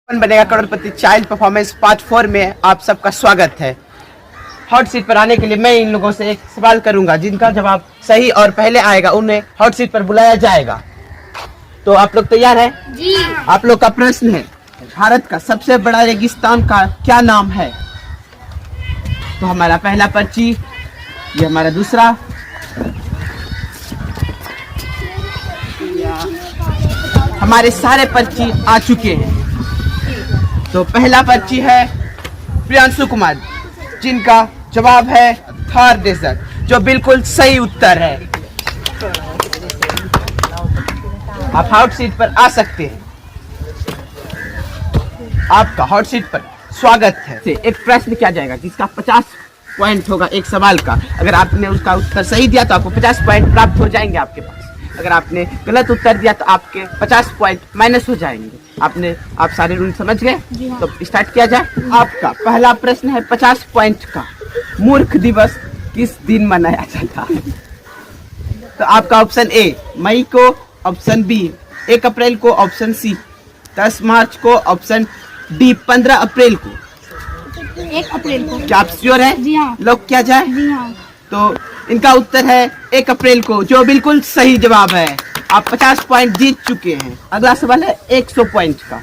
कौन बनेगा करोड़पति child performance part 4 में आप सबका स्वागत है। हॉट सीट पर आने के लिए मैं इन लोगों से एक सवाल करूंगा, जिनका जवाब सही और पहले आएगा उन्हें हॉट सीट पर बुलाया जाएगा। तो आप लोग तैयार हैं? जी। आप लोग का प्रश्न है, भारत का सबसे बड़ा रेगिस्तान का क्या नाम है? तो हमारा पहला पर्ची, ये हमारा दूसरा, हमारे सारे पर्ची आ चुके हैं। तो पहला पर्ची है प्रियांशु कुमार, जिनका जवाब है थार डेजर्ट, जो बिल्कुल सही उत्तर है। आप हॉट सीट पर आ सकते हैं। आपका हॉट सीट पर स्वागत है। एक प्रश्न किया जाएगा जिसका 50 पॉइंट होगा एक सवाल का। अगर आपने उसका उत्तर सही दिया तो आपको 50 पॉइंट प्राप्त हो जाएंगे आपके पास। अगर आपने गलत उत्तर दिया तो आपके 50 पॉइंट माइनस हो जाएंगे। आप सारे रूल समझ गए? हाँ। तो स्टार्ट किया जाए। आपका पहला प्रश्न है 50 पॉइंट का, मूर्ख दिवस किस दिन मनाया जाता है? तो आपका ऑप्शन ए मई को, ऑप्शन बी 1 अप्रैल को, ऑप्शन सी 10 मार्च को, ऑप्शन डी 15 अप्रैल को। 1 अप्रैल को। क्या आप श्योर है? जी हाँ। लॉक किया जाए? जी हाँ। तो इनका उत्तर है 1 अप्रैल को, जो बिल्कुल सही जवाब है। आप 50 पॉइंट जीत चुके हैं। अगला सवाल है 100 पॉइंट का।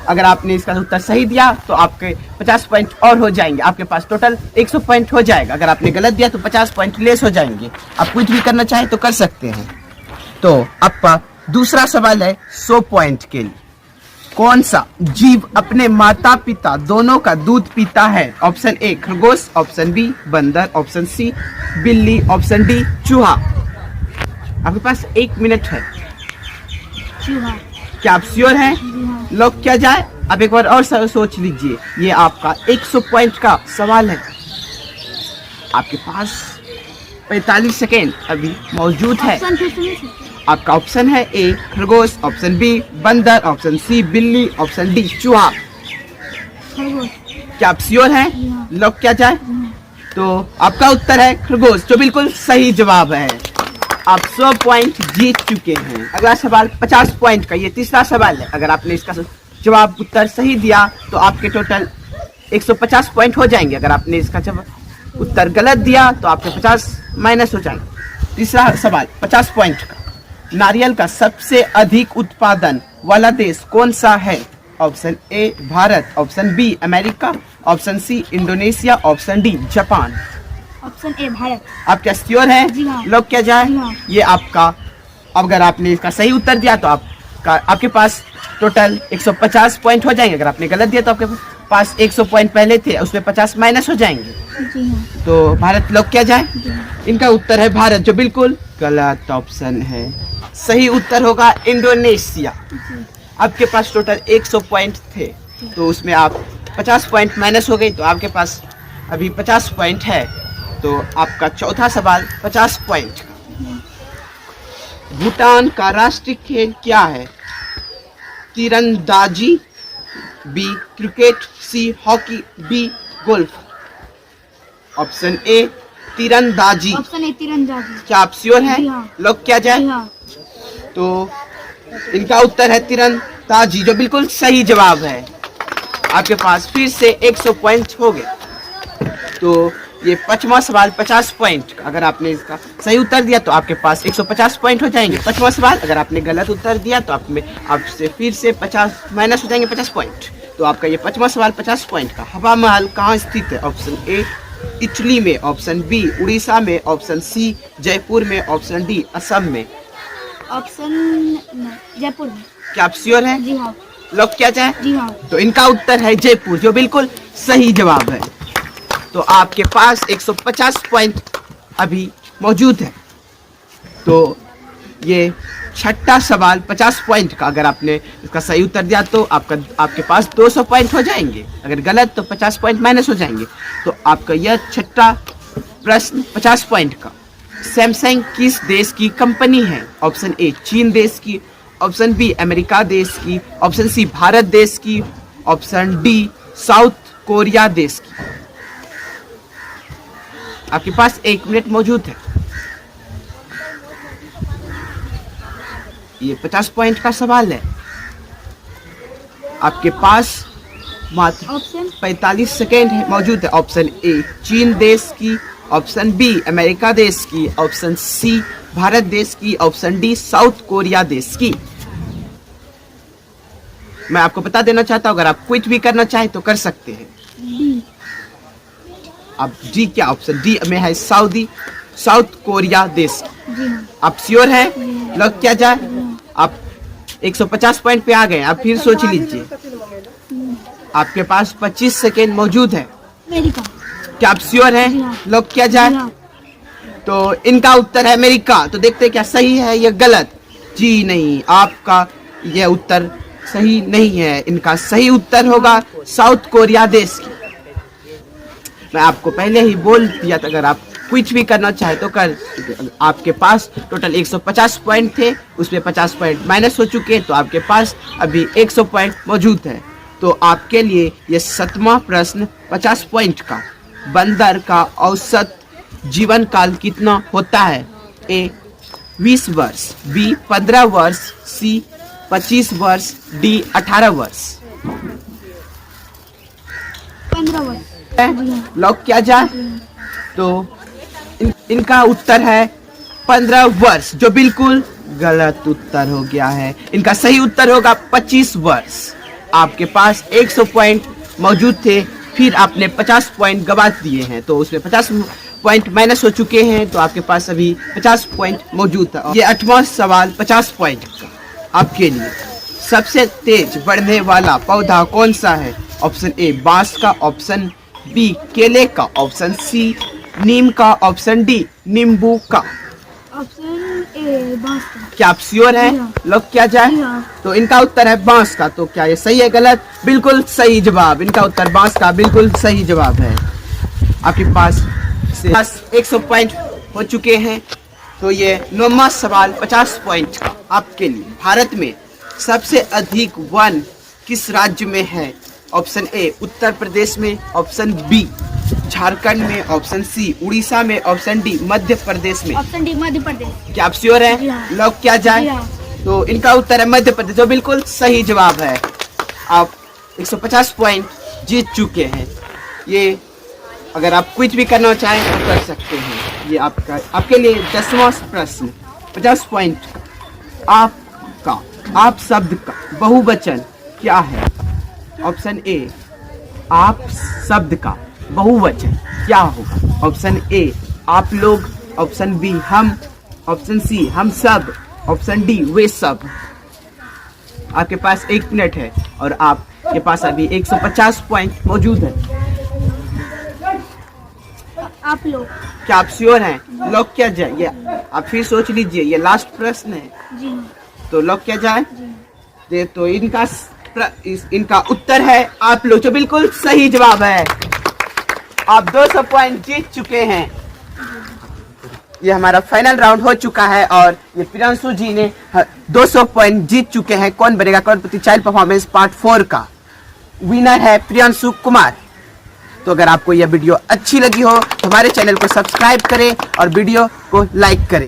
अगर आपने इसका उत्तर सही दिया तो आपके 50 पॉइंट और हो जाएंगे। आपके पास टोटल 100 पॉइंट हो जाएगा। अगर आपने गलत दिया तो 50 पॉइंट लेस हो जाएंगे। आप कुछ भी करना चाहें तो कर सकते हैं। तो आपका दूसरा सवाल है 100 पॉइंट के लिए। कौन सा जीव अपने माता पिता दोनों का दूध पीता है? ऑप्शन ए खरगोश, ऑप्शन बी बंदर, ऑप्शन सी बिल्ली, ऑप्शन डी चूहा। आपके पास 1 मिनट है। चूहा। क्या आप श्योर हैं? जी हाँ। लॉक किया जाए? आप एक बार और सोच लीजिए। ये आपका 100 पॉइंट का सवाल है। आपके पास 45 सेकेंड अभी मौजूद है। ऑप्शन फिर सुनिए। आपका ऑप्शन है ए खरगोश, ऑप्शन बी बंदर, ऑप्शन सी बिल्ली, ऑप्शन डी चूहा। खरगोश। क्या आप श्योर हैं? जी हाँ। लॉक किया जाए? तो आपका उत्तर है खरगोश, जो बिल्कुल सही जवाब है। आप 100 पॉइंट जीत चुके हैं। अगला सवाल 50 पॉइंट का, ये तीसरा सवाल है। अगर आपने इसका जवाब उत्तर सही दिया तो आपके टोटल 150 पॉइंट हो जाएंगे। अगर आपने इसका जवाब उत्तर गलत दिया तो आपके 50 माइनस हो जाएंगे। तीसरा सवाल 50 पॉइंट का, नारियल का सबसे अधिक उत्पादन वाला देश कौन सा है? Option A Bharat, option B America, option C Indonesia, option D Japan. Option A Bharat. आप क्या श्योर हैं? जी हाँ। लॉक किया जाए? जी हाँ। ये आपका, अगर आपने इसका सही उत्तर दिया तो आपके पास टोटल 150 पॉइंट हो जाएंगे। अगर आपने गलत दिया तो आपके पास 100 पॉइंट पहले थे, उसमें 50 माइनस हो जाएंगे। जी हाँ। तो भारत लॉक किया जाए? जी हाँ। इनका उत्तर है भारत, जो बिल्कुल गलत ऑप्शन है। सही उत्तर होगा इंडोनेशिया। आपके पास टोटल 100 पॉइंट थे, तो उसमें आप 50 पॉइंट माइनस हो गई, तो आपके पास अभी 50 पॉइंट है। तो आपका चौथा सवाल 50 पॉइंट का, भूटान का राष्ट्रीय खेल क्या है? तीरंदाजी, B cricket, C hockey, D golf. Option A तीरंदाजी। ऑप्शन ए तीरंदाजी। क्या आप श्योर हैं? जी हाँ। लॉक किया जाए? जी हाँ। तो इनका उत्तर है तीरंदाजी, जो बिल्कुल सही जवाब है। आपके पास फिर से 100 पॉइंट हो गए। तो ये 5वां सवाल 50 पॉइंट का। अगर आपने इसका सही उत्तर दिया तो आपके पास 150 पॉइंट हो जाएंगे। 5वां सवाल, अगर आपने गलत उत्तर दिया तो आपसे फिर से 50 माइनस हो जाएंगे 50 पॉइंट। तो आपका ये 5वां सवाल 50 पॉइंट का, हवा महल कहाँ स्थित है? ऑप्शन ए इटली में, ऑप्शन बी उड़ीसा में, ऑप्शन सी जयपुर में, ऑप्शन डी असम में। ऑप्शन जयपुर में। क्या आप श्योर हैं? जी हाँ। लॉक किया जाए? जी हाँ। तो इनका उत्तर है जयपुर, जो बिल्कुल सही जवाब है। तो आपके पास 150 पॉइंट अभी मौजूद है। तो ये छठा सवाल 50 पॉइंट का, अगर आपने इसका सही उत्तर दिया तो आपके पास 200 पॉइंट हो जाएंगे। अगर गलत तो 50 पॉइंट माइनस हो जाएंगे। तो आपका यह छठा प्रश्न 50 पॉइंट का, सैमसंग किस देश की कंपनी है? ऑप्शन ए चीन देश की, ऑप्शन बी अमेरिका देश की, ऑप्शन सी भारत देश की, ऑप्शन डी साउथ कोरिया देश की। आपके पास 1 मिनट मौजूद है। ये 50 पॉइंट का सवाल है। आपके पास मात्र ऑप्शन 45 सेकेंड है मौजूद है। ऑप्शन ए चीन देश की, ऑप्शन बी अमेरिका देश की, ऑप्शन सी भारत देश की, ऑप्शन डी साउथ कोरिया देश की। मैं आपको बता देना चाहता हूं, अगर आप क्विट भी करना चाहें तो कर सकते हैं। डी। अब डी क्या ऑप्शन डी में है साउथ कोरिया देश। जी हाँ। आप श्योर हैं? लॉक किया जाए? आप 150 पॉइंट पे आ गए। आप फिर सोच लीजिए। आपके पास 25 सेकेंड मौजूद है। अमेरिका। क्या आप श्योर जी हैं? हाँ। लॉक किया जी जाए? हाँ। तो इनका उत्तर है अमेरिका। तो देखते हैं क्या सही है या गलत। जी नहीं, आपका यह उत्तर सही नहीं है। इनका सही उत्तर होगा साउथ कोरिया देश की। मैं आपको पहले ही बोल दिया था, अगर आप कुछ भी करना चाहे तो कर। आपके पास टोटल 150 पॉइंट थे, उसमें 50 पॉइंट माइनस हो चुके हैं, तो आपके पास अभी 100 पॉइंट मौजूद है। तो आपके लिए ये 7वां प्रश्न 50 पॉइंट का। बंदर का औसत जीवन काल कितना होता है? ए 20 वर्ष, बी 15 वर्ष, सी 25 वर्ष, डी 18 वर्ष। 15 वर्ष। लॉक किया जाए? तो इनका उत्तर है 15 वर्ष, जो बिल्कुल गलत उत्तर हो गया है। इनका सही उत्तर होगा 25 वर्ष। आपके पास 100 पॉइंट मौजूद थे, फिर आपने 50 पॉइंट गवा दिए हैं, तो उसमें 50 पॉइंट माइनस हो चुके हैं, तो आपके पास अभी 50 पॉइंट मौजूद था। ये 8वां सवाल 50 पॉइंट का आपके लिए। सबसे तेज बढ़ने वाला पौधा कौन सा है? ऑप्शन ए बांस का, ऑप्शन बी केले का, ऑप्शन सी नीम का, ऑप्शन डी नींबू का। ऑप्शन ए बांस का। क्या आप श्योर जी हैं? हाँ। लॉक किया जाए? जी हाँ। तो इनका उत्तर है बांस का। तो क्या ये सही है गलत? बिल्कुल सही जवाब। इनका उत्तर बांस का बिल्कुल सही जवाब है। आपके पास 100 पॉइंट हो चुके हैं। तो ये 9वां सवाल 50 पॉइंट का आपके लिए। भारत में सबसे अधिक वन किस राज्य में है? ऑप्शन ए उत्तर प्रदेश में, ऑप्शन बी झारखंड में, ऑप्शन सी उड़ीसा में, ऑप्शन डी मध्य प्रदेश में। Option D Madhya Pradesh. क्या आप श्योर जी हैं? हाँ। लॉक किया जाए? जी हाँ। तो इनका उत्तर है मध्य प्रदेश, जो बिल्कुल सही जवाब है। आप 150 पॉइंट जीत चुके हैं। ये अगर आप कुछ भी करना चाहें तो कर सकते हैं। ये आपके लिए 10वां प्रश्न 50 पॉइंट आपका। आप शब्द का बहुवचन क्या है? ऑप्शन ए आप शब्द का बहुवचन क्या होगा? ऑप्शन ए आप लोग, ऑप्शन बी हम, ऑप्शन सी हम सब, ऑप्शन डी वे सब। आपके पास 1 मिनट है और आपके पास अभी 150 पॉइंट मौजूद है। आप लोग। क्या आप श्योर हैं? लॉक किया जाए? ये आप फिर सोच लीजिए, ये लास्ट प्रश्न है। जी हाँ। तो लॉक किया जाए? जी। तो इनका उत्तर है आप लोग, जो बिल्कुल सही जवाब है। आप 200 पॉइंट जीत चुके हैं। ये हमारा फाइनल राउंड हो चुका है और ये प्रियांशु जी ने 200 पॉइंट जीत चुके हैं। कौन बनेगा करोड़पति चाइल्ड परफॉर्मेंस पार्ट 4 का विनर है प्रियांशु कुमार। तो अगर आपको यह वीडियो अच्छी लगी हो तो हमारे चैनल को सब्सक्राइब करें और वीडियो को लाइक करें।